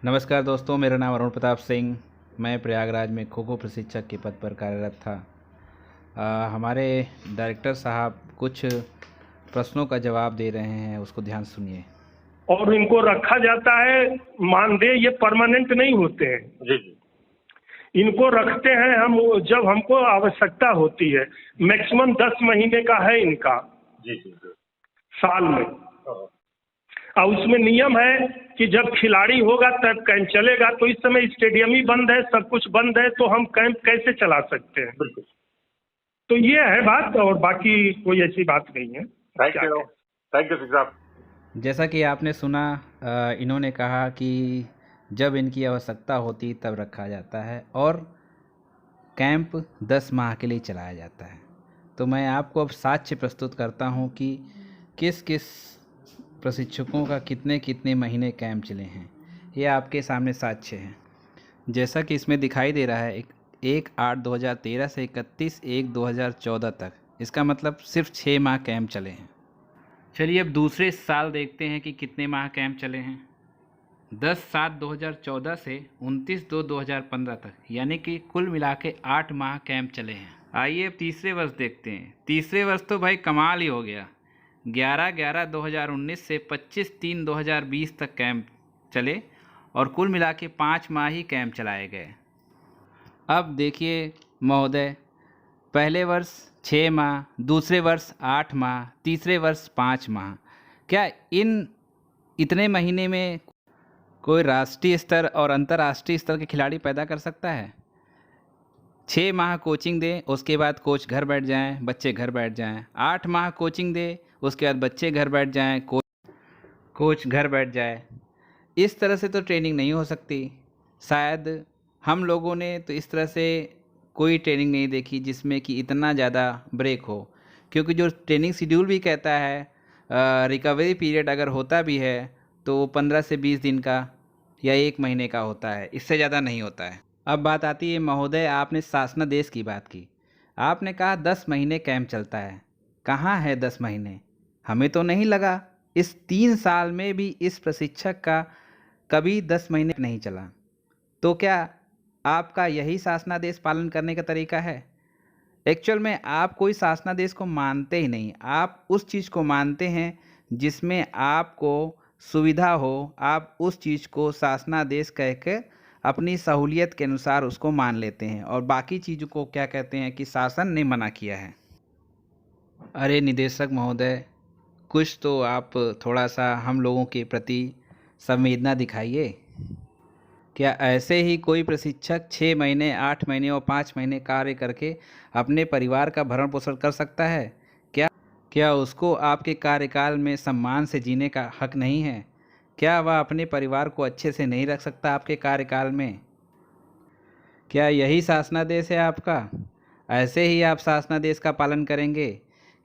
नमस्कार दोस्तों, मेरा नाम अरुण प्रताप सिंह। मैं प्रयागराज में खो खो प्रशिक्षक के पद पर कार्यरत था। हमारे डायरेक्टर साहब कुछ प्रश्नों का जवाब दे रहे हैं, उसको ध्यान से सुनिए। और इनको रखा जाता है मानदेय, ये परमानेंट नहीं होते हैं जी जी। इनको रखते हैं हम जब हमको आवश्यकता होती है। मैक्सिमम 10 महीने का है इनका जी जी जी। साल में। और उसमें नियम है कि जब खिलाड़ी होगा तब कैंप चलेगा। तो इस समय स्टेडियम ही बंद है, सब कुछ बंद है, तो हम कैंप कैसे चला सकते हैं? बिल्कुल। तो ये है बात, और बाकी कोई ऐसी बात नहीं है। थैंक यू सिंह साहब। जैसा कि आपने सुना, इन्होंने कहा कि जब इनकी आवश्यकता होती तब रखा जाता है और कैंप 10 माह के लिए चलाया जाता है। तो मैं आपको अब साक्ष्य प्रस्तुत करता हूं कि किस किस प्रशिक्षकों का कितने कितने महीने कैंप चले हैं। ये आपके सामने साक्ष्य है। जैसा कि इसमें दिखाई दे रहा है, 1/8/2013 से 31/1/2014 तक, इसका मतलब सिर्फ 6 माह कैंप चले हैं। चलिए अब दूसरे साल देखते हैं कि कितने माह कैंप चले हैं। 10/7/2014 से 29/2/2015 तक, यानी कि कुल मिला के 8 माह कैंप चले हैं। आइए अब तीसरे वर्ष देखते हैं। तीसरे वर्ष तो भाई कमाल ही हो गया। 11/11/2019 से 25/3/2020 तक कैंप चले और कुल मिला के 5 माह ही कैंप चलाए गए। अब देखिए महोदय, पहले वर्ष 6 माह, दूसरे वर्ष 8 माह, तीसरे वर्ष 5 माह। क्या इन इतने महीने में कोई राष्ट्रीय स्तर और अंतर्राष्ट्रीय स्तर के खिलाड़ी पैदा कर सकता है? 6 माह कोचिंग दें, उसके बाद कोच घर बैठ जाएं, बच्चे घर बैठ जाएं। 8 माह कोचिंग दें, उसके बाद बच्चे घर बैठ जाएं, कोच घर बैठ जाए। इस तरह से तो ट्रेनिंग नहीं हो सकती। शायद हम लोगों ने तो इस तरह से कोई ट्रेनिंग नहीं देखी जिसमें कि इतना ज़्यादा ब्रेक हो, क्योंकि जो ट्रेनिंग शेड्यूल भी कहता है रिकवरी पीरियड अगर होता भी है तो वो 15 से 20 दिन का या 1 महीने का होता है, इससे ज़्यादा नहीं होता है। अब बात आती है महोदय, आपने शासनादेश की बात की। आपने कहा 10 महीने कैंप चलता है। कहाँ है 10 महीने? हमें तो नहीं लगा इस 3 साल में भी इस प्रशिक्षक का कभी 10 महीने नहीं चला। तो क्या आपका यही शासनादेश पालन करने का तरीका है? एक्चुअल में आप कोई शासनादेश को मानते ही नहीं। आप उस चीज़ को मानते हैं जिसमें आपको सुविधा हो। आप उस चीज़ को शासनादेश कह के अपनी सहूलियत के अनुसार उसको मान लेते हैं, और बाकी चीज़ों को क्या कहते हैं कि शासन ने मना किया है। अरे निदेशक महोदय, कुछ तो आप थोड़ा सा हम लोगों के प्रति संवेदना दिखाइए। क्या ऐसे ही कोई प्रशिक्षक 6 महीने, 8 महीने और 5 महीने कार्य करके अपने परिवार का भरण पोषण कर सकता है? क्या उसको आपके कार्यकाल में सम्मान से जीने का हक नहीं है? क्या वह अपने परिवार को अच्छे से नहीं रख सकता आपके कार्यकाल में? क्या यही शासनादेश है आपका? ऐसे ही आप शासनादेश का पालन करेंगे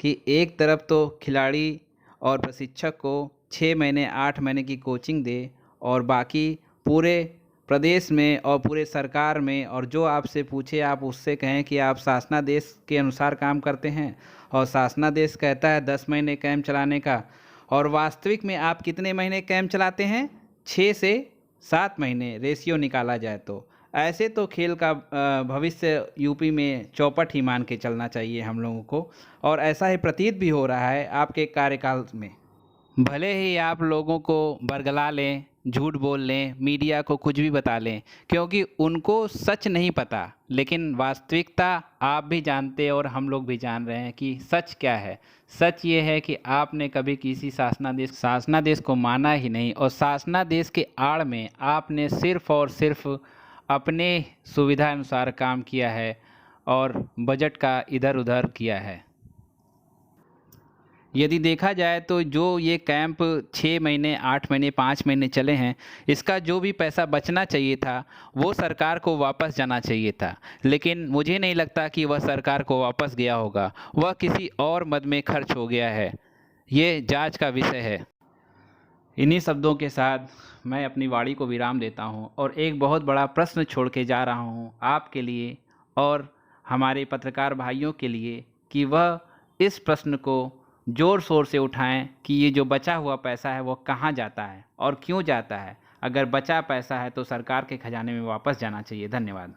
कि एक तरफ तो खिलाड़ी और प्रशिक्षक को 6 महीने, 8 महीने की कोचिंग दे, और बाकी पूरे प्रदेश में और पूरे सरकार में और जो आपसे पूछे आप उससे कहें कि आप शासनादेश के अनुसार काम करते हैं, और शासनादेश कहता है 10 महीने कैंप चलाने का, और वास्तविक में आप कितने महीने कैंप चलाते हैं? 6 से 7 महीने रेशियो निकाला जाए तो। ऐसे तो खेल का भविष्य यूपी में चौपट ही मान के चलना चाहिए हम लोगों को, और ऐसा ही प्रतीत भी हो रहा है आपके कार्यकाल में। भले ही आप लोगों को बरगला लें, झूठ बोल लें, मीडिया को कुछ भी बता लें, क्योंकि उनको सच नहीं पता, लेकिन वास्तविकता आप भी जानते और हम लोग भी जान रहे हैं कि सच क्या है। सच ये है कि आपने कभी किसी शासनादेश को माना ही नहीं, और शासनादेश के आड़ में आपने सिर्फ और सिर्फ अपने सुविधा अनुसार काम किया है और बजट का इधर उधर किया है। यदि देखा जाए तो जो ये कैंप 6 महीने, 8 महीने, 5 महीने चले हैं, इसका जो भी पैसा बचना चाहिए था वो सरकार को वापस जाना चाहिए था, लेकिन मुझे नहीं लगता कि वह सरकार को वापस गया होगा। वह किसी और मद में खर्च हो गया है। ये जांच का विषय है। इन्हीं शब्दों के साथ मैं अपनी वाणी को विराम देता हूं और एक बहुत बड़ा प्रश्न छोड़ के जा रहा हूं आपके लिए और हमारे पत्रकार भाइयों के लिए, कि वह इस प्रश्न को ज़ोर शोर से उठाएं कि ये जो बचा हुआ पैसा है वो कहाँ जाता है और क्यों जाता है। अगर बचा पैसा है तो सरकार के खजाने में वापस जाना चाहिए। धन्यवाद।